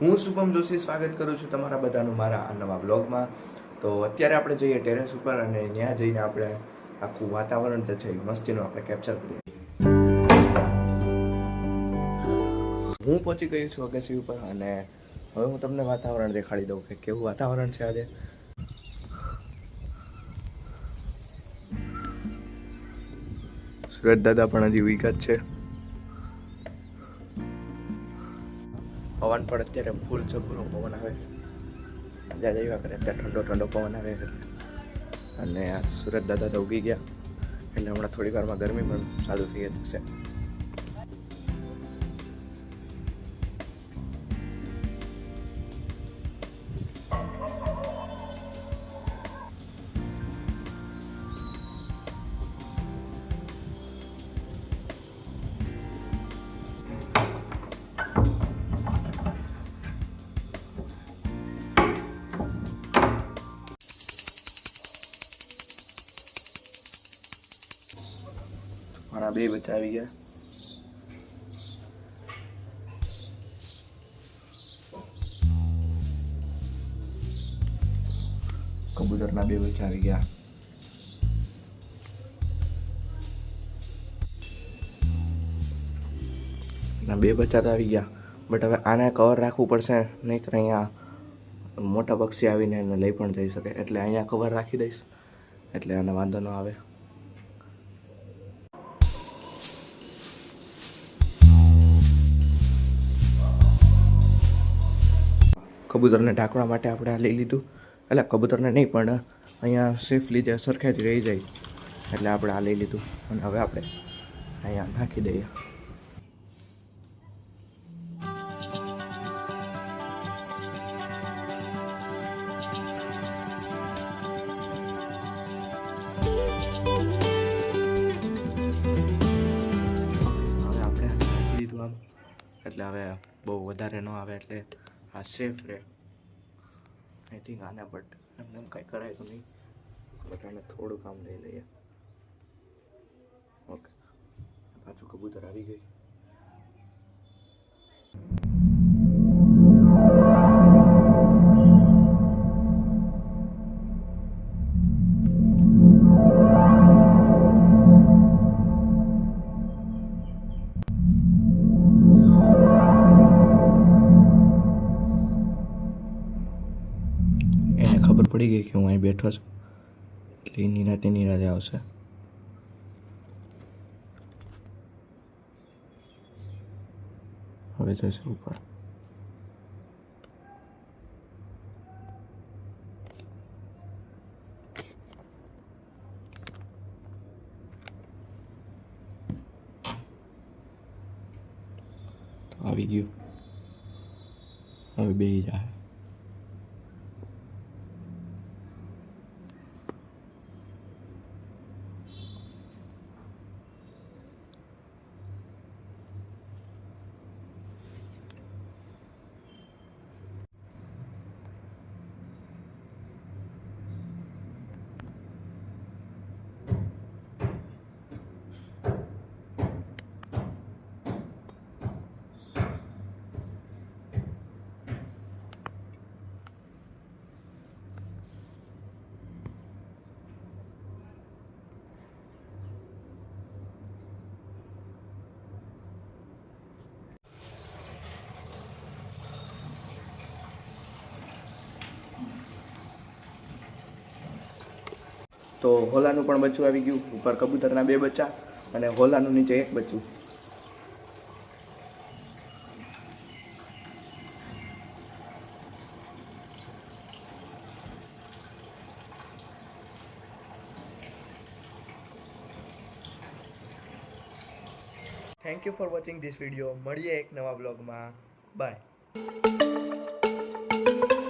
હું શુભમ જોશી સ્વાગત કરું છું તમારા બધાનું મારા આ નવા બ્લોગમાં। તો અત્યારે આપણે જઈએ ટેરેસ ઉપર અને ત્યાં જઈને આપણે આખું વાતાવરણ જે છે મસ્તીનું આપણે કેપ્ચર કરીએ। હું પહોંચી ગયો છું અગાસી ઉપર અને હવે હું તમને વાતાવરણ દેખાડી દઉં કે કેવું વાતાવરણ છે આજે। સુરત દાદા પણ હજી વીક જ છે। પવન પણ અત્યારે ફૂલ જબરો પવન આવે જ્યાં જઈવા કરે ત્યાં ઠંડો ઠંડો પવન આવે અને આ સુરત દાદા તો ઉગી ગયા એટલે હમણાં થોડી વારમાં ગરમી પણ ચાલુ થઈ જશે। મારા બે બચ્ચા આવી ગયા। કબૂતરના બે બચ્ચા આવી ગયા। ના બે બચ્ચા તો આવી ગયા બટ હવે આને કવર રાખવું પડશે નહીંતર અહીંયા મોટા પક્ષી આવીને એને લઈ પણ જઈ શકે એટલે અહીંયા કવર રાખી દઈશ એટલે આને વાંધો ન આવે। કબૂતરને ઢાંકવા માટે આપણે આ લઈ લીધું એટલે કબૂતરને નહીં પણ અહીંયા સેફલી જે સરખેથી રહી જાય એટલે આપણે આ લઈ લીધું અને હવે આપણે અહીંયા નાખી દઈએ। હવે આપણે નાખી દીધું આમ એટલે હવે બહુ વધારે ન આવે એટલે આ સેફ રહે। આઈ થિંક આના બટ એમને કંઈ કરાય તો નહીં બટ આને થોડું કામ લઈ લઈએ। ઓકે પાછું કબૂતર આવી ગઈ। ખબર પડી ગઈ કે હું અહીં બેઠો છું એટલે એ નિરાતે આવશે। હવે જશે ઉપર। તો આવી ગયું હવે બેસી જાય। તો હોલાનું પણ બચ્ચું આવી ગયું ઉપર કબૂતરના બે બચ્ચા અને હોલાનું નીચે એક બચ્ચું। Thank you for watching this video. મળીએ એક નવા બ્લોગમાં। બાય।